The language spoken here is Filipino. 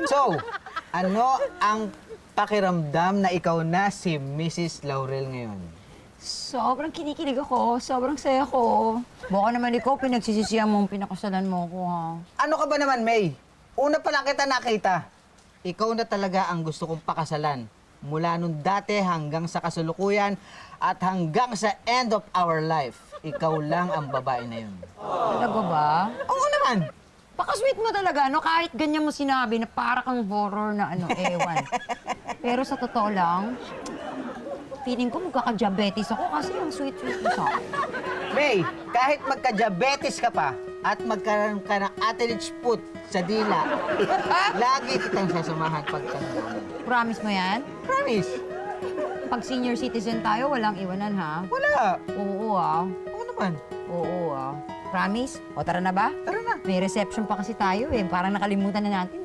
So, ano ang pakiramdam na ikaw na si Mrs. Laurel ngayon? Sobrang kinikilig ako. Sobrang saya ko. Baka naman ikaw, pinagsisisihan mong pinakasalan mo ko, ha? Ano ka ba naman, May? Una pa lang kita nakita. Ikaw na talaga ang gusto kong pakasalan. Mula nung dati hanggang sa kasulukuyan at hanggang sa end of our life. Ikaw lang ang babae na yun. Talaga ba? Oo naman. Baka-sweet mo talaga, no? Kahit ganyan mo sinabi na para kang horror na ewan. Pero sa totoo lang, feeling ko magkaka-diabetes ako kasi yung sweet-sweet mo sa akin. May, kahit magka-diabetes ka pa at magkaroon ka ng athlete's foot sa dila, lagi kitang sasamahan pagtanda mo. Promise mo yan? Promise. Pag senior citizen tayo, walang iwanan, ha? Wala. Oo, ah. Oo naman. Oo, ah. Promise? O, tara na ba? Tara na. May reception pa kasi tayo, eh. Parang nakalimutan na natin, eh.